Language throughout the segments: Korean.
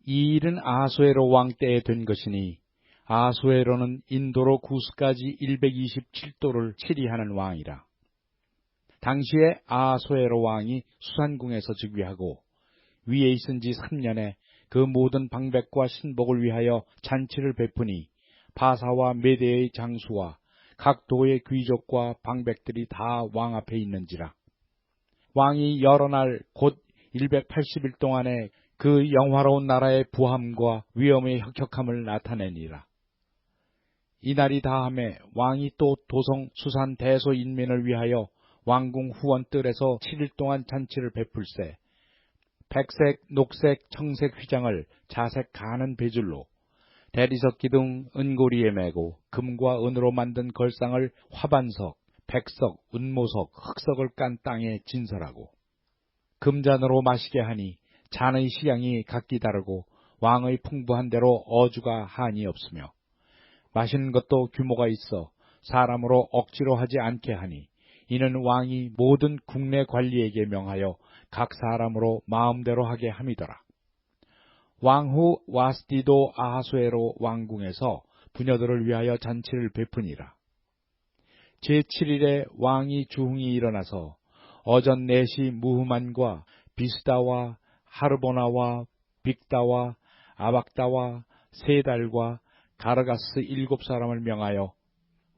이 일은 아하수에로 왕 때에 된 것이니 아하수에로는 인도로 구스까지 127도를 치리하는 왕이라. 당시에 아하수에로 왕이 수산궁에서 즉위하고 위에 있은 지 3년에 그 모든 방백과 신복을 위하여 잔치를 베푸니 바사와 메대의 장수와 각 도의 귀족과 방백들이 다 왕 앞에 있는지라. 왕이 여러 날 곧 180일 동안에 그 영화로운 나라의 부함과 위엄의 혁혁함을 나타내니라. 이날이 다함에 왕이 또 도성 수산 대소 인민을 위하여 왕궁 후원 뜰에서 7일 동안 잔치를 베풀세 백색, 녹색, 청색 휘장을 자색 가는 배줄로 대리석 기둥 은고리에 매고 금과 은으로 만든 걸상을 화반석, 백석, 운모석, 흑석을 깐 땅에 진설하고 금잔으로 마시게 하니 잔의 시향이 각기 다르고 왕의 풍부한 대로 어주가 한이 없으며 마시는 것도 규모가 있어 사람으로 억지로 하지 않게 하니 이는 왕이 모든 국내 관리에게 명하여 각 사람으로 마음대로 하게 함이더라. 왕후 와스디도 아하수에로 왕궁에서 부녀들을 위하여 잔치를 베푸니라. 제7일에 왕이 주흥이 일어나서 어전 넷이 무흐만과 비스다와 하르보나와 빅다와 아박다와 세달과 가르가스 7사람을 명하여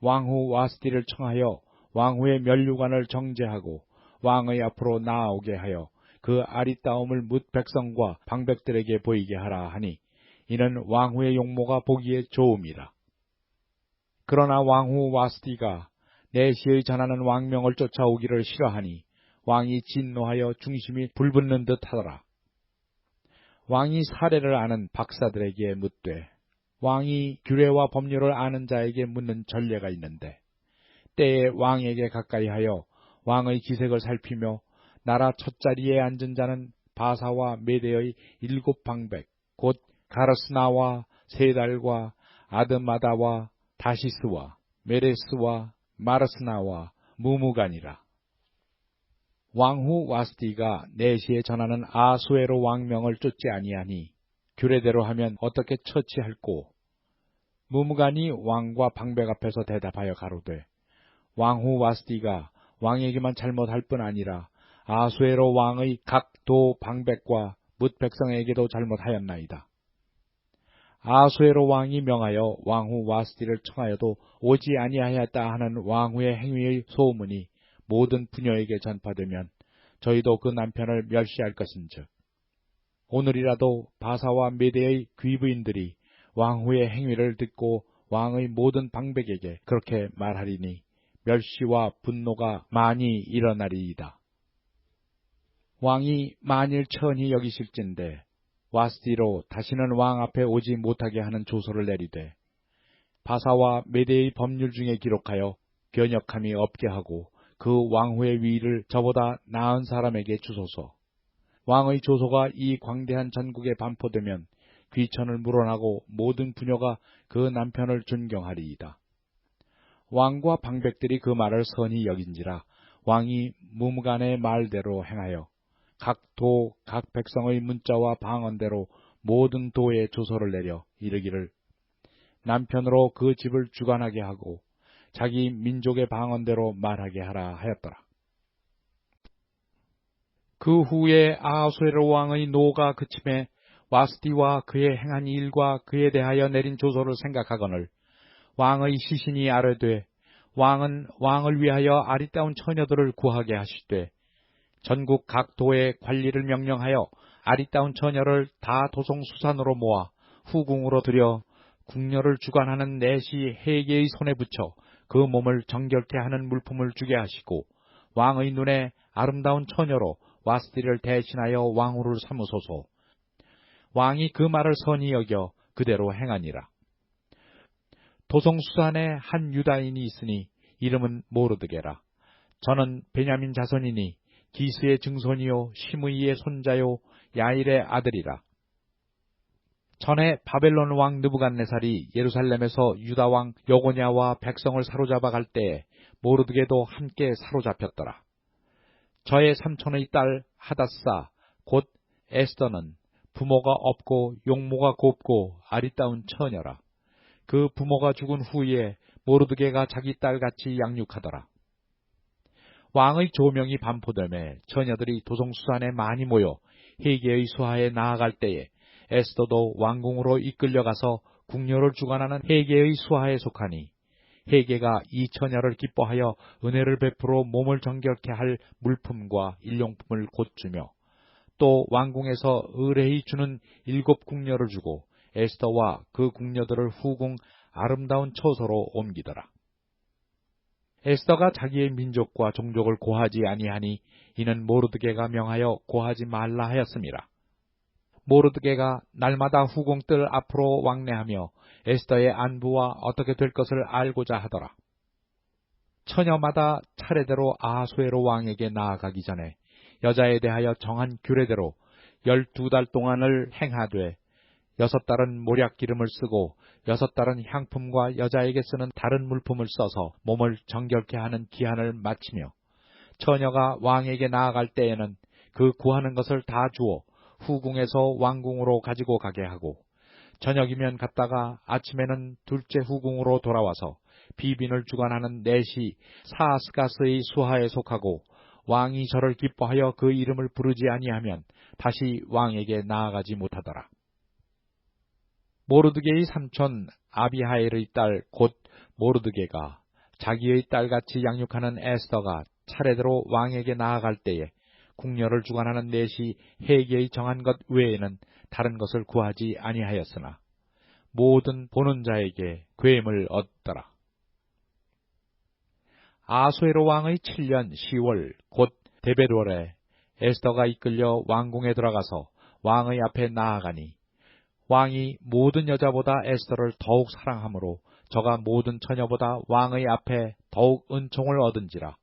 왕후 와스디를 청하여 왕후의 면류관을 정제하고 왕의 앞으로 나아오게 하여 그 아리따움을 뭇 백성과 방백들에게 보이게 하라 하니 이는 왕후의 용모가 보기에 좋음이라. 그러나 왕후 와스디가 내시의 전하는 왕명을 쫓아오기를 싫어하니 왕이 진노하여 중심이 불붙는 듯 하더라. 왕이 사례를 아는 박사들에게 묻되 왕이 규례와 법률을 아는 자에게 묻는 전례가 있는데 때에 왕에게 가까이 하여 왕의 기색을 살피며 나라 첫자리에 앉은 자는 바사와 메대의 7방백 곧 가르스나와 세달과 아드마다와 다시스와 메레스와 마르스나와 무무간이라. 왕후 와스디가 내시에 전하는 아수에로 왕명을 쫓지 아니하니 규례대로 하면 어떻게 처치할꼬? 무무간이 왕과 방백 앞에서 대답하여 가로되 왕후 와스디가 왕에게만 잘못할 뿐 아니라 아수에로 왕의 각 도 방백과 뭇 백성에게도 잘못하였나이다. 아수에로 왕이 명하여 왕후 와스디를 청하여도 오지 아니하였다 하는 왕후의 행위의 소문이 모든 부녀에게 전파되면 저희도 그 남편을 멸시할 것인즉 오늘이라도 바사와 메대의 귀부인들이 왕후의 행위를 듣고 왕의 모든 방백에게 그렇게 말하리니 멸시와 분노가 많이 일어나리이다. 왕이 만일 천히 여기실진데 와스디로 다시는 왕 앞에 오지 못하게 하는 조서를 내리되 바사와 메대의 법률 중에 기록하여 변역함이 없게 하고 그 왕후의 위를 저보다 나은 사람에게 주소서. 왕의 조소가 이 광대한 전국에 반포되면 귀천을 물어나고 모든 부녀가 그 남편을 존경하리이다. 왕과 방백들이 그 말을 선히 여긴지라 왕이 무무간의 말대로 행하여 각 도, 각 백성의 문자와 방언대로 모든 도에 조서를 내려 이르기를 남편으로 그 집을 주관하게 하고 자기 민족의 방언대로 말하게 하라 하였더라. 그 후에 아하수에로 왕의 노가 그침에 와스디와 그의 행한 일과 그에 대하여 내린 조서를 생각하거늘 왕의 시신이 아뢰되 왕은 왕을 위하여 아리따운 처녀들을 구하게 하시되 전국 각 도의 관리를 명령하여 아리따운 처녀를 다 도성수산으로 모아 후궁으로 들여 궁녀를 주관하는 내시 해계의 손에 붙여 그 몸을 정결케 하는 물품을 주게 하시고 왕의 눈에 아름다운 처녀로 와스디를 대신하여 왕후를 삼으소서. 왕이 그 말을 선히 여겨 그대로 행하니라. 도성수산에 한 유다인이 있으니 이름은 모르드게라. 저는 베냐민 자손이니 기스의 증손이요 시므이의 손자요 야일의 아들이라. 전에 바벨론 왕 느부갓네살이 예루살렘에서 유다 왕 여고냐와 백성을 사로잡아 갈 때에 모르드게도 함께 사로잡혔더라. 저의 삼촌의 딸 하닷사 곧 에스더는 부모가 없고 용모가 곱고 아리따운 처녀라. 그 부모가 죽은 후에 모르드게가 자기 딸같이 양육하더라. 왕의 조명이 반포됨에 처녀들이 도성수산에 많이 모여 헤게의 수하에 나아갈 때에 에스더도 왕궁으로 이끌려가서 궁녀를 주관하는 헤게의 수하에 속하니, 헤게가 이 처녀를 기뻐하여 은혜를 베풀어 몸을 정결케 할 물품과 일용품을 곧 주며, 또 왕궁에서 의뢰히 주는 7 궁녀를 주고 에스더와 그 궁녀들을 후궁 아름다운 처소로 옮기더라. 에스더가 자기의 민족과 종족을 고하지 아니하니 이는 모르드게가 명하여 고하지 말라 하였음이라. 모르드게가 날마다 후궁들 앞으로 왕래하며 에스더의 안부와 어떻게 될 것을 알고자 하더라. 처녀마다 차례대로 아하수에로 왕에게 나아가기 전에 여자에 대하여 정한 규례대로 12달 동안을 행하되 6달은 모략 기름을 쓰고 6달은 향품과 여자에게 쓰는 다른 물품을 써서 몸을 정결케 하는 기한을 마치며, 처녀가 왕에게 나아갈 때에는 그 구하는 것을 다 주어 후궁에서 왕궁으로 가지고 가게 하고, 저녁이면 갔다가 아침에는 둘째 후궁으로 돌아와서 비빈을 주관하는 넷이 사스가스의 수하에 속하고, 왕이 저를 기뻐하여 그 이름을 부르지 아니하면 다시 왕에게 나아가지 못하더라. 모르드게의 삼촌 아비하일의 딸 곧 모르드게가 자기의 딸같이 양육하는 에스더가 차례대로 왕에게 나아갈 때에 궁녀를 주관하는 넷이 헤게의 정한 것 외에는 다른 것을 구하지 아니하였으나 모든 보는 자에게 괴임을 얻더라. 아수에로 왕의 7년 10월 곧 데베월에 에스더가 이끌려 왕궁에 들어가서 왕의 앞에 나아가니, 왕이 모든 여자보다 에스더를 더욱 사랑하므로 저가 모든 처녀보다 왕의 앞에 더욱 은총을 얻은지라.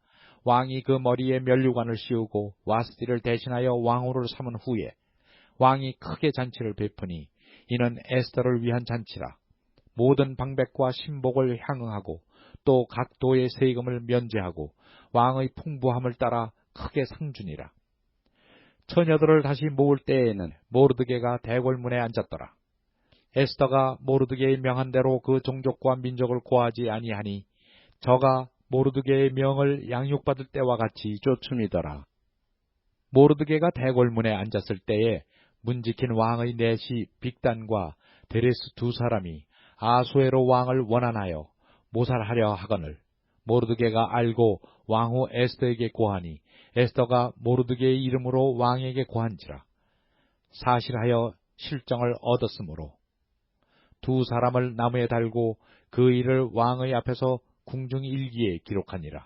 왕이 그 머리에 면류관을 씌우고 와스디를 대신하여 왕후를 삼은 후에 왕이 크게 잔치를 베푸니 이는 에스더를 위한 잔치라. 모든 방백과 신복을 향응하고 또 각 도의 세금을 면제하고 왕의 풍부함을 따라 크게 상주니라. 처녀들을 다시 모을 때에는 모르드게가 대궐문에 앉았더라. 에스더가 모르드게의 명한 대로 그 종족과 민족을 고하지 아니하니 저가 모르드게의 명을 양육받을 때와 같이 쫓음이더라. 모르드게가 대궐문에 앉았을 때에 문지킨 왕의 넷이 빅단과 데레스 2 사람이 아수에로 왕을 원한하여 모살하려 하거늘 모르드게가 알고 왕후 에스더에게 고하니 에스더가 모르드게의 이름으로 왕에게 고한지라. 사실하여 실정을 얻었으므로 2 사람을 나무에 달고 그 일을 왕의 앞에서 궁중일기에 기록하니라.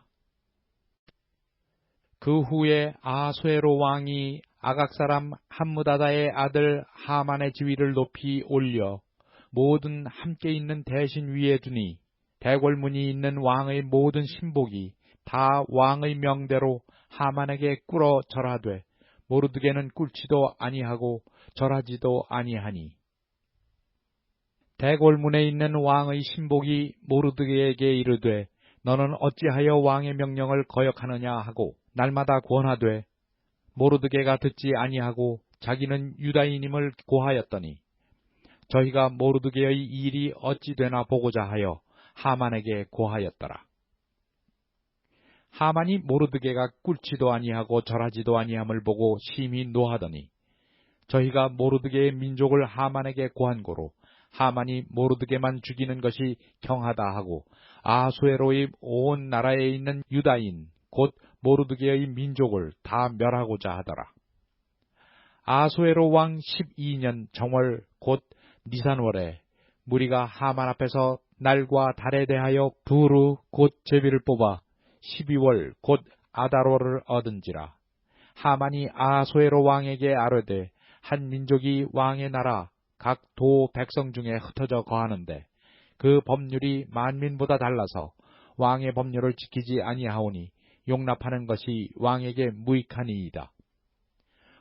그 후에 아수에로 왕이 아각 사람 함무다다의 아들 하만의 지위를 높이 올려 모든 함께 있는 대신 위에 두니, 대궐문이 있는 왕의 모든 신복이 다 왕의 명대로 하만에게 꿇어 절하되 모르드게는 꿇지도 아니하고 절하지도 아니하니, 대궐문에 있는 왕의 신복이 모르드게에게 이르되 너는 어찌하여 왕의 명령을 거역하느냐 하고 날마다 권하되 모르드게가 듣지 아니하고 자기는 유다인임을 고하였더니, 저희가 모르드게의 일이 어찌 되나 보고자 하여 하만에게 고하였더라. 하만이 모르드게가 꿇지도 아니하고 절하지도 아니함을 보고 심히 노하더니, 저희가 모르드게의 민족을 하만에게 고한 고로 하만이 모르드게만 죽이는 것이 경하다 하고 아수에로의 온 나라에 있는 유다인 곧 모르드게의 민족을 다 멸하고자 하더라. 아수에로 왕 12년 정월 곧 니산월에 무리가 하만 앞에서 날과 달에 대하여 부르 곧 제비를 뽑아 12월 곧 아달월을 얻은지라. 하만이 아수에로 왕에게 아뢰되 한 민족이 왕의 나라 각 도 백성 중에 흩어져 거하는데 그 법률이 만민보다 달라서 왕의 법률을 지키지 아니하오니 용납하는 것이 왕에게 무익하니이다.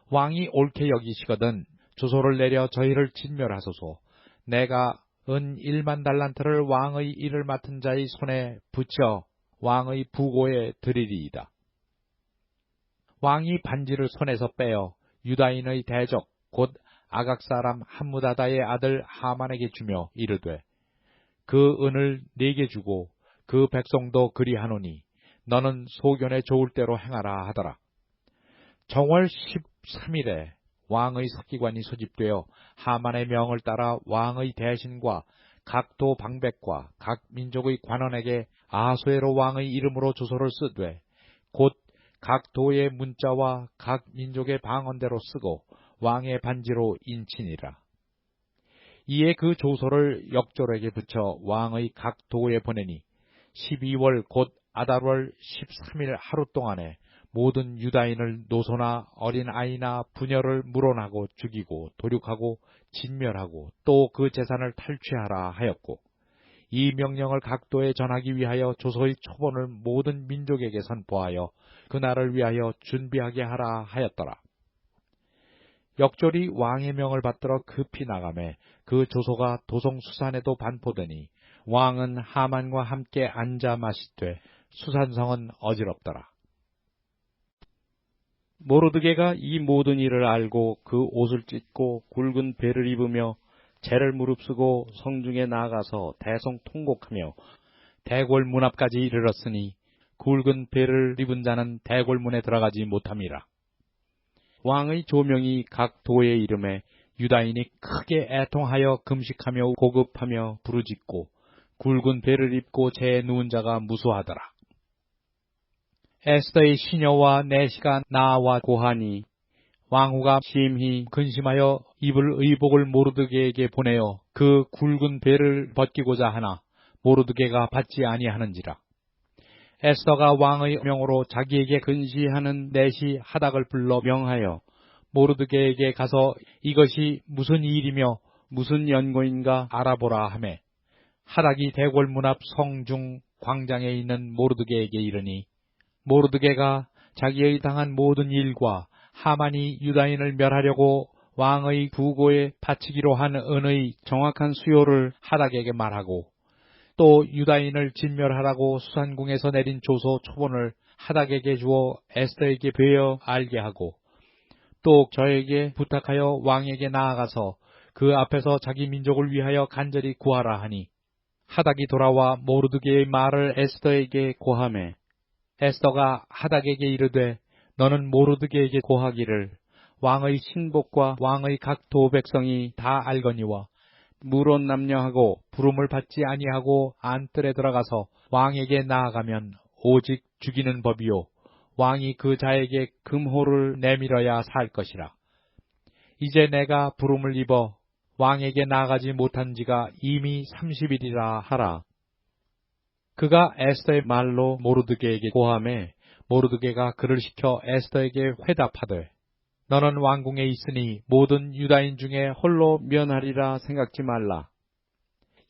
왕이 옳게 여기시거든 조소를 내려 저희를 진멸하소서. 내가 은 1만 달란트를 왕의 일을 맡은 자의 손에 붙여 왕의 부고에 드리리이다. 왕이 반지를 손에서 빼어 유다인의 대적 곧 아각 사람 함무다다의 아들 하만에게 주며 이르되 그 은을 네게 주고 그 백성도 그리하노니 너는 소견에 좋을 대로 행하라 하더라. 정월 13일에 왕의 서기관이 소집되어 하만의 명을 따라 왕의 대신과 각 도 방백과 각 민족의 관원에게 아수에로 왕의 이름으로 조서를 쓰되 곧 각 도의 문자와 각 민족의 방언대로 쓰고 왕의 반지로 인치니라. 이에 그 조서를 역졸에게 붙여 왕의 각 도에 보내니 12월 곧 아달월 13일 하루 동안에 모든 유다인을 노소나 어린아이나 부녀를 물어나고 죽이고 도륙하고 진멸하고 또 그 재산을 탈취하라 하였고, 이 명령을 각도에 전하기 위하여 조서의 초본을 모든 민족에게 선포하여 그날을 위하여 준비하게 하라 하였더라. 역졸이 왕의 명을 받들어 급히 나가매 그 조서가 도성 수산에도 반포되니 왕은 하만과 함께 앉아 마시되 수산성은 어지럽더라. 모르드게가 이 모든 일을 알고 그 옷을 찢고 굵은 베를 입으며 재를 무릅쓰고 성중에 나아가서 대성 통곡하며 대궐 문 앞까지 이르렀으니 굵은 베를 입은 자는 대궐 문에 들어가지 못함이라. 왕의 조명이 각 도에 이름에 유다인이 크게 애통하여 금식하며 고급하며 부르짖고 굵은 베를 입고 재에 누운 자가 무수하더라. 에스더의 시녀와 내시가 나와 고하니 왕후가 심히 근심하여 입을 의복을 모르드게에게 보내어 그 굵은 베를 벗기고자 하나 모르드게가 받지 아니하는지라. 에스더가 왕의 명으로 자기에게 근시하는 내시 하닥을 불러 명하여 모르드게에게 가서 이것이 무슨 일이며 무슨 연고인가 알아보라 하매, 하닥이 대궐 문 앞 성중 광장에 있는 모르드게에게 이르니 모르드게가 자기의 당한 모든 일과 하만이 유다인을 멸하려고 왕의 부고에 바치기로 한 은의 정확한 수요를 하닥에게 말하고, 또 유다인을 진멸하라고 수산궁에서 내린 조서 초본을 하닥에게 주어 에스더에게 베어 알게 하고, 또 저에게 부탁하여 왕에게 나아가서 그 앞에서 자기 민족을 위하여 간절히 구하라 하니, 하닥이 돌아와 모르드게의 말을 에스더에게 고하매, 에스더가 하닥에게 이르되 너는 모르드게에게 고하기를 왕의 신복과 왕의 각 도백성이 다 알거니와 물온 남녀하고 부름을 받지 아니하고 안뜰에 들어가서 왕에게 나아가면 오직 죽이는 법이요 왕이 그 자에게 금호를 내밀어야 살 것이라. 이제 내가 부름을 입어 왕에게 나아가지 못한 지가 이미 30일이라 하라. 그가 에스더의 말로 모르드게에게 고하매 모르드게가 그를 시켜 에스더에게 회답하되 너는 왕궁에 있으니 모든 유다인 중에 홀로 면하리라 생각지 말라.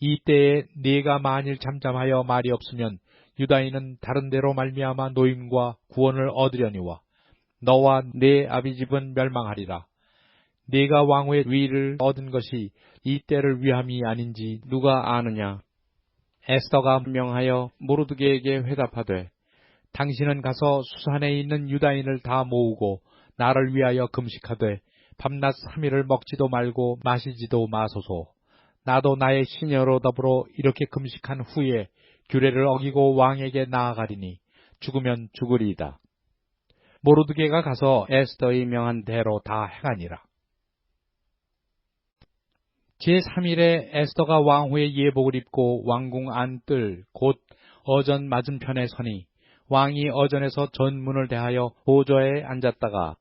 이때에 네가 만일 잠잠하여 말이 없으면 유다인은 다른 데로 말미암아 노임과 구원을 얻으려니와 너와 네 아비집은 멸망하리라. 네가 왕후의 위를 얻은 것이 이 때를 위함이 아닌지 누가 아느냐. 에스더가 명하여 모르드게에게 회답하되 당신은 가서 수산에 있는 유다인을 다 모으고 나를 위하여 금식하되 밤낮 3일을 먹지도 말고 마시지도 마소서. 나도 나의 시녀로 더불어 이렇게 금식한 후에 규례를 어기고 왕에게 나아가리니 죽으면 죽으리이다. 모르드게가 가서 에스더의 명한 대로 다 행하니라. 제3일에 에스더가 왕후의 예복을 입고 왕궁 안뜰 곧 어전 맞은편에 서니 왕이 어전에서 전문을 대하여 보좌에 앉았다가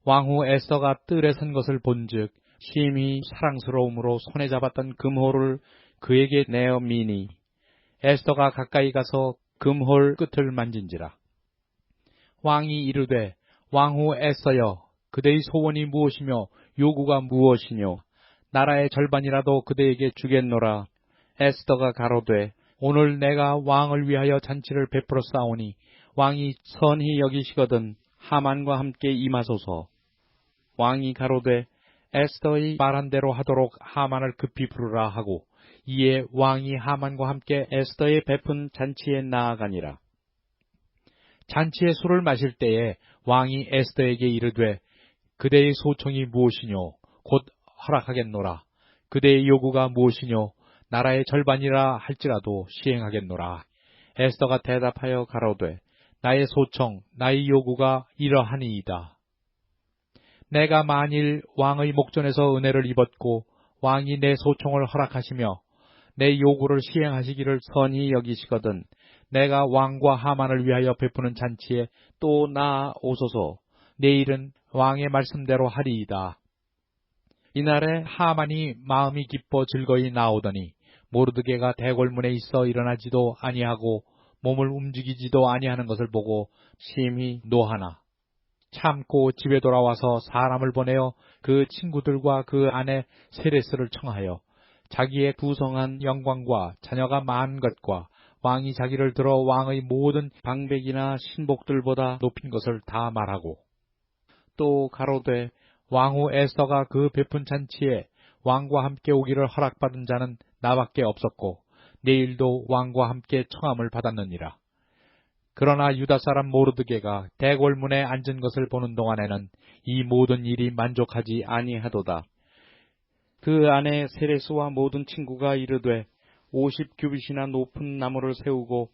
왕후 에스더가 뜰에 선 것을 본즉 심히 사랑스러움으로 손에 잡았던 금호를 그에게 내어 미니 에스더가 가까이 가서 금홀 끝을 만진지라. 왕이 이르되 왕후 에스더여 그대의 소원이 무엇이며 요구가 무엇이뇨. 나라의 절반이라도 그대에게 주겠노라. 에스더가 가로되 오늘 내가 왕을 위하여 잔치를 베풀어 싸우니 왕이 선히 여기시거든 하만과 함께 임하소서. 왕이 가로되 에스더의 말한 대로 하도록 하만을 급히 부르라 하고 이에 왕이 하만과 함께 에스더의 베푼 잔치에 나아가니라. 잔치의 술을 마실 때에 왕이 에스더에게 이르되 그대의 소청이 무엇이뇨 곧 허락하겠노라. 그대의 요구가 무엇이뇨? 나라의 절반이라 할지라도 시행하겠노라. 에스더가 대답하여 가로되 나의 소청, 나의 요구가 이러하니이다. 내가 만일 왕의 목전에서 은혜를 입었고 왕이 내 소청을 허락하시며 내 요구를 시행하시기를 선히 여기시거든 내가 왕과 하만을 위하여 베푸는 잔치에 또 나아오소서. 내일은 왕의 말씀대로 하리이다. 이날에 하만이 마음이 기뻐 즐거이 나오더니 모르드게가 대궐문에 있어 일어나지도 아니하고 몸을 움직이지도 아니하는 것을 보고 심히 노하나 참고 집에 돌아와서 사람을 보내어 그 친구들과 그 아내 세레스를 청하여 자기의 부성한 영광과 자녀가 많은 것과 왕이 자기를 들어 왕의 모든 방백이나 신복들보다 높인 것을 다 말하고 또 가로되 왕후 에스더가 그 베푼 잔치에 왕과 함께 오기를 허락받은 자는 나밖에 없었고 내일도 왕과 함께 청함을 받았느니라. 그러나 유다 사람 모르드게가 대궐문에 앉은 것을 보는 동안에는 이 모든 일이 만족하지 아니하도다. 그 아내 세레스와 모든 친구가 이르되 50규빗이나 높은 나무를 세우고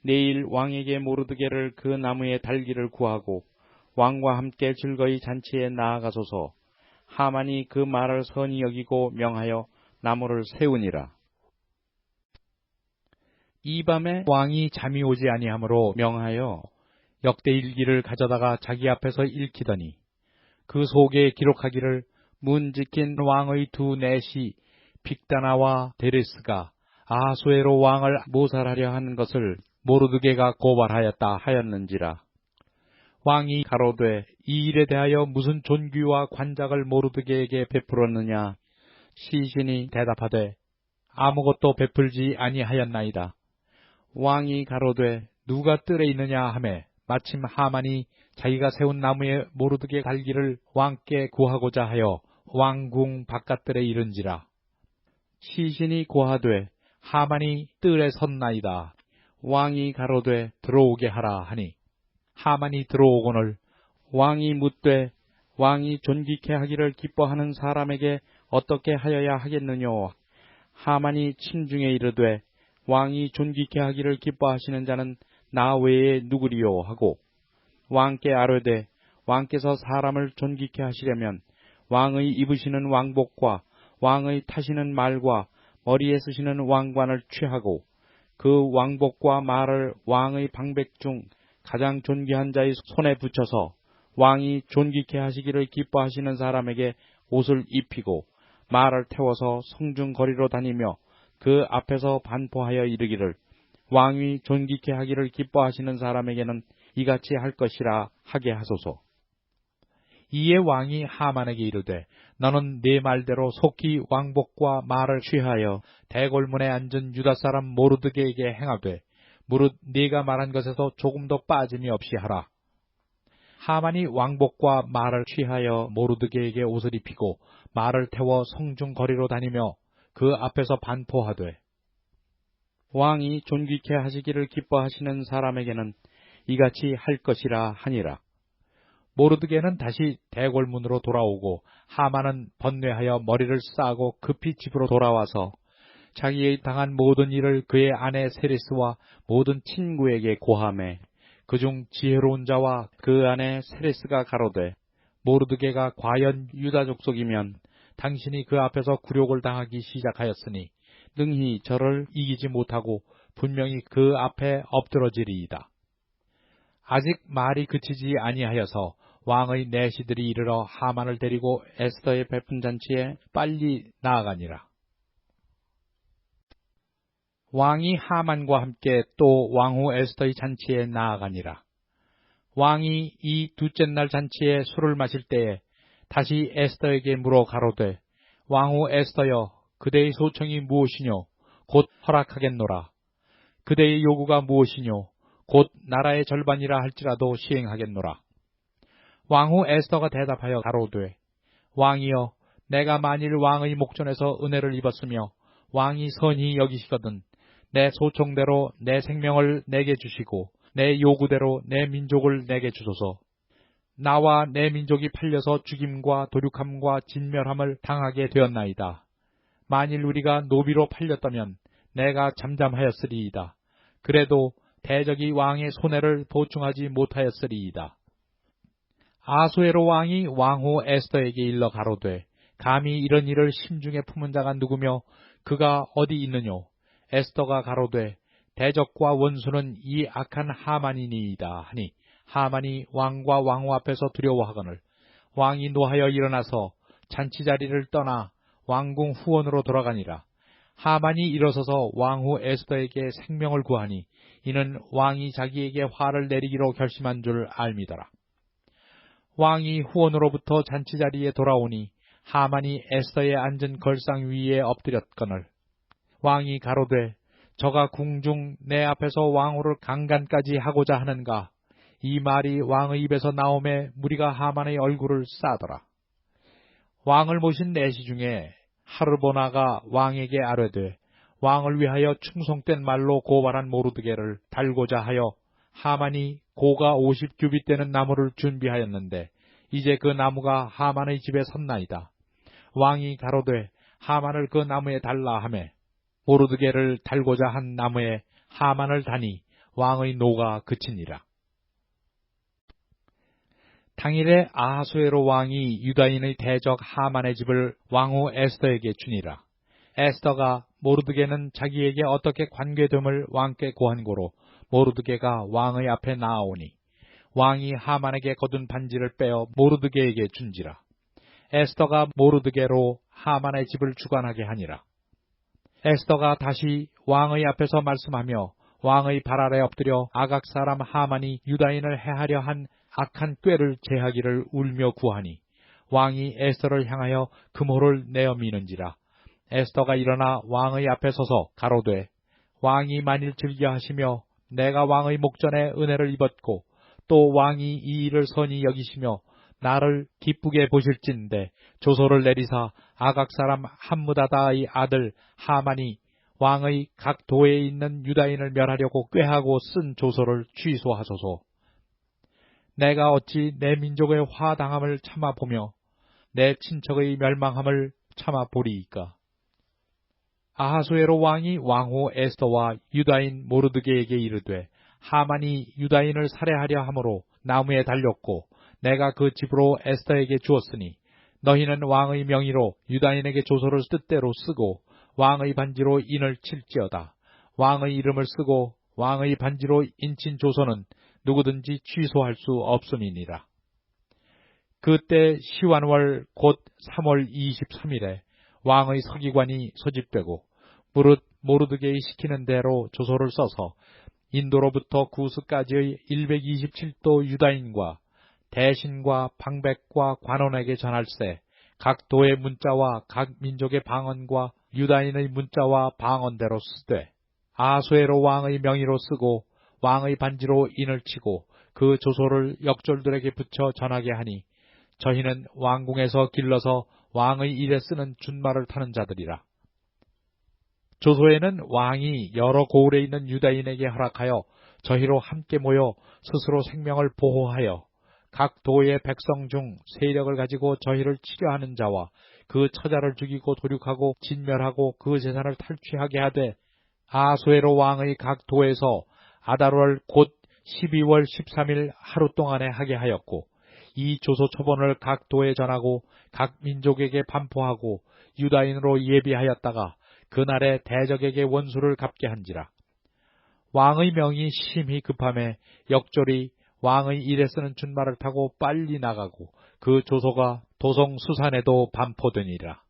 내일 왕에게 모르드게를 그 나무에 달기를 구하고 왕과 함께 즐거이 잔치에 나아가소서. 하만이 그 말을 선히 여기고 명하여 나무를 세우니라. 이 밤에 왕이 잠이 오지 아니하므로 명하여 역대일기를 가져다가 자기 앞에서 읽히더니 그 속에 기록하기를 문 지킨 왕의 두 내시 빅다나와 데레스가 아수에로 왕을 모살하려 하는 것을 모르드게가 고발하였다 하였는지라. 왕이 가로되 이 일에 대하여 무슨 존귀와 관작을 모르드게에게 베풀었느냐? 시신이 대답하되 아무것도 베풀지 아니하였나이다. 왕이 가로되 누가 뜰에 있느냐 하매 마침 하만이 자기가 세운 나무에 모르드게 달기를 왕께 구하고자 하여 왕궁 바깥들에 이른지라. 시신이 고하되 하만이 뜰에 섰나이다. 왕이 가로되 들어오게 하라 하니 하만이 들어오거늘 왕이 묻되 왕이 존귀케 하기를 기뻐하는 사람에게 어떻게 하여야 하겠느뇨? 하만이 침중에 이르되 왕이 존귀케 하기를 기뻐하시는 자는 나 외에 누구리요 하고 왕께 아뢰되 왕께서 사람을 존귀케 하시려면 왕의 입으시는 왕복과 왕의 타시는 말과 머리에 쓰시는 왕관을 취하고 그 왕복과 말을 왕의 방백 중 가장 존귀한 자의 손에 붙여서 왕이 존귀케 하시기를 기뻐하시는 사람에게 옷을 입히고 말을 태워서 성중 거리로 다니며 그 앞에서 반포하여 이르기를 왕이 존귀케 하기를 기뻐하시는 사람에게는 이같이 할 것이라 하게 하소서. 이에 왕이 하만에게 이르되 너는 네 말대로 속히 왕복과 말을 취하여 대궐문에 앉은 유다 사람 모르드게에게 행하되 무릇 네가 말한 것에서 조금도 빠짐이 없이 하라. 하만이 왕복과 말을 취하여 모르드게에게 옷을 입히고 말을 태워 성중 거리로 다니며 그 앞에서 반포하되 왕이 존귀케 하시기를 기뻐하시는 사람에게는 이같이 할 것이라 하니라. 모르드게는 다시 대궐문으로 돌아오고 하만은 번뇌하여 머리를 싸고 급히 집으로 돌아와서 자기의 당한 모든 일을 그의 아내 세레스와 모든 친구에게 고하매 그중 지혜로운 자와 그 아내 세레스가 가로되 모르드게가 과연 유다 족속이면 당신이 그 앞에서 굴욕을 당하기 시작하였으니 능히 저를 이기지 못하고 분명히 그 앞에 엎드러지리이다. 아직 말이 그치지 아니하여서 왕의 내시들이 이르러 하만을 데리고 에스더의 베푼 잔치에 빨리 나아가니라. 왕이 하만과 함께 또 왕후 에스더의 잔치에 나아가니라. 왕이 이 둘째 날 잔치에 술을 마실 때에 다시 에스더에게 물어 가로되 왕후 에스더여 그대의 소청이 무엇이뇨? 곧 허락하겠노라. 그대의 요구가 무엇이뇨? 곧 나라의 절반이라 할지라도 시행하겠노라. 왕후 에스더가 대답하여 가로되 왕이여 내가 만일 왕의 목전에서 은혜를 입었으며 왕이 선히 여기시거든 내 소청대로 내 생명을 내게 주시고 내 요구대로 내 민족을 내게 주소서. 나와 내 민족이 팔려서 죽임과 도륙함과 진멸함을 당하게 되었나이다. 만일 우리가 노비로 팔렸다면 내가 잠잠하였으리이다. 그래도 대적이 왕의 손해를 보충하지 못하였으리이다. 아수에로 왕이 왕후 에스더에게 일러 가로되 감히 이런 일을 심중에 품은 자가 누구며 그가 어디 있느뇨? 에스더가 가로되 대적과 원수는 이 악한 하만이니이다 하니 하만이 왕과 왕후 앞에서 두려워하거늘 왕이 노하여 일어나서 잔치자리를 떠나 왕궁 후원으로 돌아가니라. 하만이 일어서서 왕후 에스더에게 생명을 구하니 이는 왕이 자기에게 화를 내리기로 결심한 줄 알미더라. 왕이 후원으로부터 잔치자리에 돌아오니 하만이 에스더의 앉은 걸상 위에 엎드렸거늘 왕이 가로되 저가 궁중 내 앞에서 왕후를 강간까지 하고자 하는가? 이 말이 왕의 입에서 나오매 무리가 하만의 얼굴을 싸더라. 왕을 모신 내시 중에 하르보나가 왕에게 아뢰되 왕을 위하여 충성된 말로 고발한 모르드게를 달고자 하여 하만이 고가 50규빗 되는 나무를 준비하였는데 이제 그 나무가 하만의 집에 섰나이다. 왕이 가로되 하만을 그 나무에 달라 하매 모르드게를 달고자 한 나무에 하만을 다니 왕의 노가 그치니라. 당일에 아하수에로 왕이 유다인의 대적 하만의 집을 왕후 에스더에게 주니라. 에스더가 모르드게는 자기에게 어떻게 관계됨을 왕께 고한고로 모르드게가 왕의 앞에 나아오니 왕이 하만에게 거둔 반지를 빼어 모르드게에게 준지라. 에스더가 모르드게로 하만의 집을 주관하게 하니라. 에스더가 다시 왕의 앞에서 말씀하며 왕의 발 아래 엎드려 아각 사람 하만이 유다인을 해하려 한 악한 꾀를 제하기를 울며 구하니 왕이 에스더를 향하여 금호를 내어 미는지라. 에스더가 일어나 왕의 앞에 서서 가로되 왕이 만일 즐겨하시며 내가 왕의 목전에 은혜를 입었고 또 왕이 이 일을 선히 여기시며 나를 기쁘게 보실진대 조서를 내리사 아각 사람 함무다다의 아들 하만이 왕의 각 도에 있는 유다인을 멸하려고 꾀하고 쓴 조서를 취소하소서. 내가 어찌 내 민족의 화당함을 참아보며 내 친척의 멸망함을 참아보리이까. 아하수에로 왕이 왕후 에스더와 유다인 모르드게에게 이르되 하만이 유다인을 살해하려 함으로 나무에 달렸고 내가 그 집으로 에스더에게 주었으니 너희는 왕의 명의로 유다인에게 조서를 뜻대로 쓰고 왕의 반지로 인을 칠지어다. 왕의 이름을 쓰고 왕의 반지로 인친 조서는 누구든지 취소할 수 없음이니라. 그때 시완월 곧 3월 23일에 왕의 서기관이 소집되고 무릇 모르드게의 시키는 대로 조서를 써서 인도로부터 구스까지의 127도 유다인과 대신과 방백과 관원에게 전할세 각 도의 문자와 각 민족의 방언과 유다인의 문자와 방언대로 쓰되 아수에로 왕의 명의로 쓰고 왕의 반지로 인을 치고 그 조소를 역졸들에게 붙여 전하게 하니 저희는 왕궁에서 길러서 왕의 일에 쓰는 준말을 타는 자들이라. 조소에는 왕이 여러 고을에 있는 유다인에게 허락하여 저희로 함께 모여 스스로 생명을 보호하여 각 도의 백성 중 세력을 가지고 저희를 치려하는 자와 그 처자를 죽이고 도륙하고 진멸하고 그 재산을 탈취하게 하되 아수에로 왕의 각 도에서 아달월 곧 12월 13일 하루 동안에 하게 하였고 이 조소 초본을 각 도에 전하고 각 민족에게 반포하고 유다인으로 예비하였다가 그날에 대적에게 원수를 갚게 한지라. 왕의 명이 심히 급함에 역졸이 왕의 일에 쓰는 준말을 타고 빨리 나가고 그 조소가 도성 수산에도 반포되니라.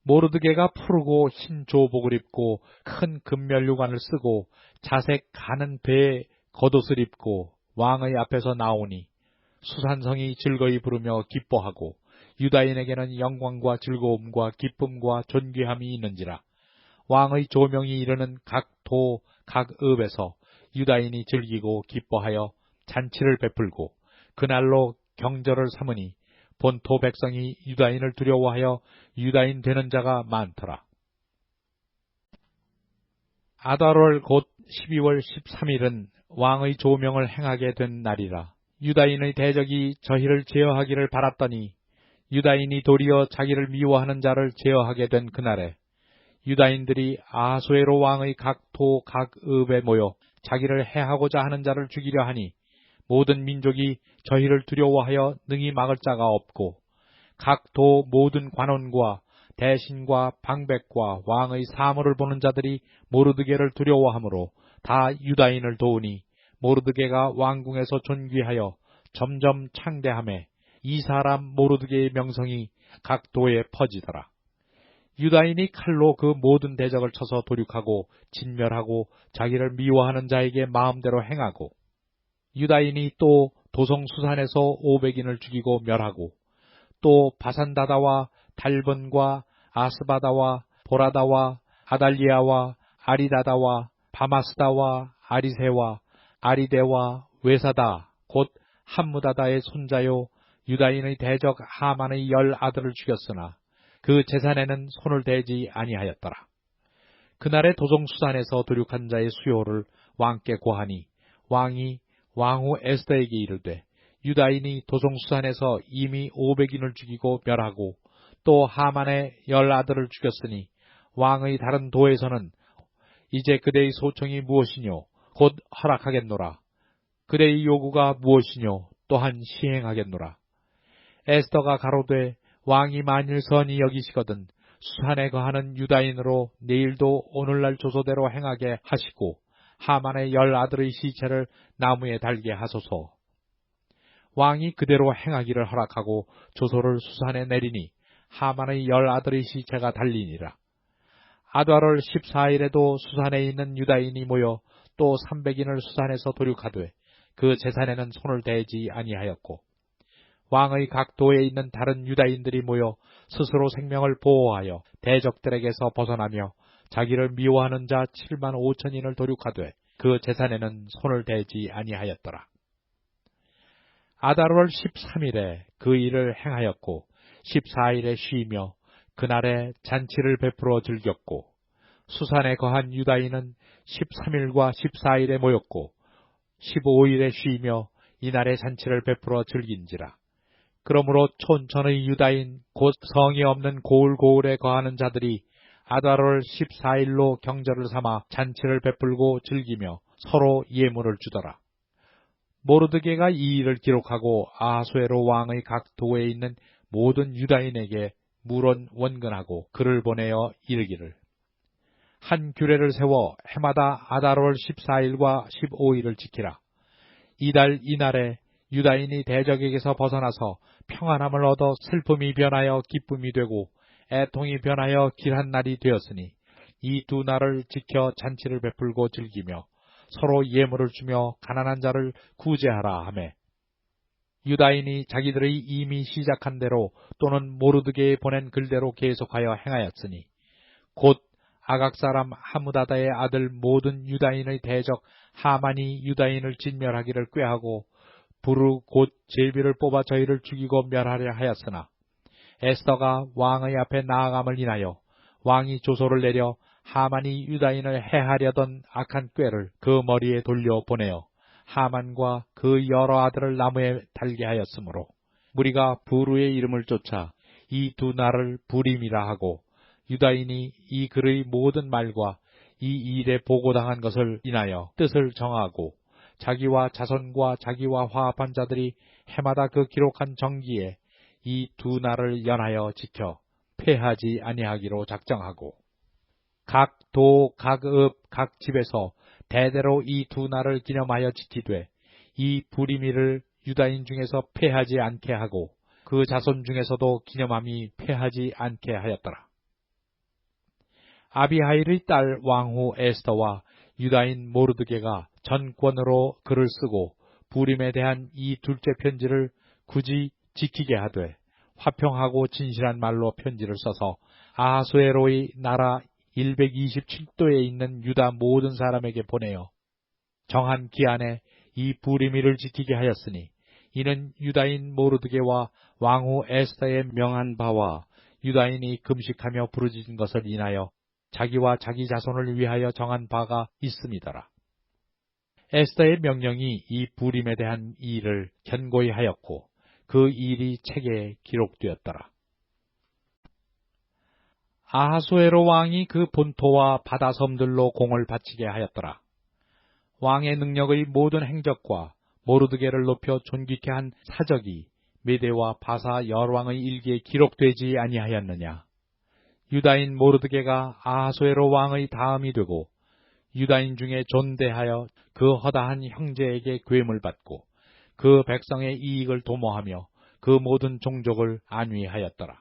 모르드게가 푸르고 흰 조복을 입고 큰 금면류관을 쓰고 자색 가는 배에 겉옷을 입고 왕의 앞에서 나오니 수산성이 즐거이 부르며 기뻐하고 유다인에게는 영광과 즐거움과 기쁨과 존귀함이 있는지라. 왕의 조명이 이르는 각 도, 각 읍에서 유다인이 즐기고 기뻐하여 잔치를 베풀고 그날로 경절을 삼으니 본토 백성이 유다인을 두려워하여 유다인 되는 자가 많더라. 아달월 곧 12월 13일은 왕의 조명을 행하게 된 날이라. 유다인의 대적이 저희를 제어하기를 바랐더니 유다인이 도리어 자기를 미워하는 자를 제어하게 된 그날에 유다인들이 아하수에로 왕의 각 도 각 읍에 모여 자기를 해하고자 하는 자를 죽이려 하니 모든 민족이 저희를 두려워하여 능히 막을 자가 없고 각 도 모든 관원과 대신과 방백과 왕의 사물을 보는 자들이 모르드게를 두려워하므로 다 유다인을 도우니 모르드게가 왕궁에서 존귀하여 점점 창대하매 이 사람 모르드게의 명성이 각 도에 퍼지더라. 유다인이 칼로 그 모든 대적을 쳐서 도륙하고 진멸하고 자기를 미워하는 자에게 마음대로 행하고 유다인이 또 도성 수산에서 500인을 죽이고 멸하고 또 바산다다와 달번과 아스바다와 보라다와 아달리아와 아리다다와 바마스다와 아리세와 아리데와 외사다 곧 함무다다의 손자요 유다인의 대적 하만의 10 아들을 죽였으나 그 재산에는 손을 대지 아니하였더라. 그날의 도성수산에서 도륙한 자의 수요를 왕께 고하니 왕이 왕후 에스더에게 이르되 유다인이 도성수산에서 이미 500인을 죽이고 멸하고 또 하만의 10 아들을 죽였으니 왕의 다른 도에서는 이제 그대의 소청이 무엇이뇨 곧 허락하겠노라. 그대의 요구가 무엇이뇨 또한 시행하겠노라. 에스더가 가로되 왕이 만일 선히 여기시거든 수산에 거하는 유다인으로 내일도 오늘날 조소대로 행하게 하시고 하만의 10 아들의 시체를 나무에 달게 하소서. 왕이 그대로 행하기를 허락하고 조소를 수산에 내리니 하만의 10 아들의 시체가 달리니라. 아달월 14일에도 수산에 있는 유다인이 모여 또 300인을 수산에서 도륙하되 그 재산에는 손을 대지 아니하였고 왕의 각 도에 있는 다른 유다인들이 모여 스스로 생명을 보호하여 대적들에게서 벗어나며 자기를 미워하는 자 7만 5천인을 도륙하되 그 재산에는 손을 대지 아니하였더라. 아달월 13일에 그 일을 행하였고 14일에 쉬며 그날에 잔치를 베풀어 즐겼고 수산에 거한 유다인은 13일과 14일에 모였고 15일에 쉬며 이날에 잔치를 베풀어 즐긴지라. 그러므로 촌천의 유다인 곧 성이 없는 고을고을에 거하는 자들이 아달월 14일로 경절을 삼아 잔치를 베풀고 즐기며 서로 예물을 주더라. 모르드게가 이 일을 기록하고 아하수에로 왕의 각 도에 있는 모든 유다인에게 물론 원근하고 글을 보내어 이르기를 한 규례를 세워 해마다 아달월 14일과 15일을 지키라. 이달 이날에 유다인이 대적에게서 벗어나서 평안함을 얻어 슬픔이 변하여 기쁨이 되고 애통이 변하여 길한 날이 되었으니 이 두 날을 지켜 잔치를 베풀고 즐기며 서로 예물을 주며 가난한 자를 구제하라 하매 유다인이 자기들의 이미 시작한 대로 또는 모르드게에 보낸 글대로 계속하여 행하였으니 곧 아각 사람 하무다다의 아들 모든 유다인의 대적 하만이 유다인을 진멸하기를 꾀하고 부르 곧 제비를 뽑아 저희를 죽이고 멸하려 하였으나 에스더가 왕의 앞에 나아감을 인하여 왕이 조소를 내려 하만이 유다인을 해하려던 악한 꾀를 그 머리에 돌려 보내어 하만과 그 여러 아들을 나무에 달게 하였으므로 무리가 부르의 이름을 쫓아 이 두 날을 부림이라 하고 유다인이 이 글의 모든 말과 이 일에 보고당한 것을 인하여 뜻을 정하고 자기와 자손과 자기와 화합한 자들이 해마다 그 기록한 정기에 이 두 날을 연하여 지켜 폐하지 아니하기로 작정하고 각 도, 각 읍, 각 집에서 대대로 이 두 날을 기념하여 지키되 이 부리미를 유다인 중에서 폐하지 않게 하고 그 자손 중에서도 기념함이 폐하지 않게 하였더라. 아비하일의 딸 왕후 에스더와 유다인 모르드게가 전권으로 글을 쓰고 부림에 대한 이 둘째 편지를 굳이 지키게 하되 화평하고 진실한 말로 편지를 써서 아하수에로의 나라 127도에 있는 유다 모든 사람에게 보내어 정한 기한에 이 부리미를 지키게 하였으니 이는 유다인 모르드게와 왕후 에스더의 명한 바와 유다인이 금식하며 부르짖은 것을 인하여 자기와 자기 자손을 위하여 정한 바가 있음이더라. 에스더의 명령이 이 부림에 대한 일을 견고히 하였고 그 일이 책에 기록되었더라. 아하수에로 왕이 그 본토와 바다섬들로 공을 바치게 하였더라. 왕의 능력의 모든 행적과 모르드게를 높여 존귀케 한 사적이 메대와 바사 열왕의 일기에 기록되지 아니하였느냐. 유다인 모르드게가 아하수에로 왕의 다음이 되고 유다인 중에 존대하여 그 허다한 형제에게 괴물 받고 그 백성의 이익을 도모하며 그 모든 종족을 안위하였더라.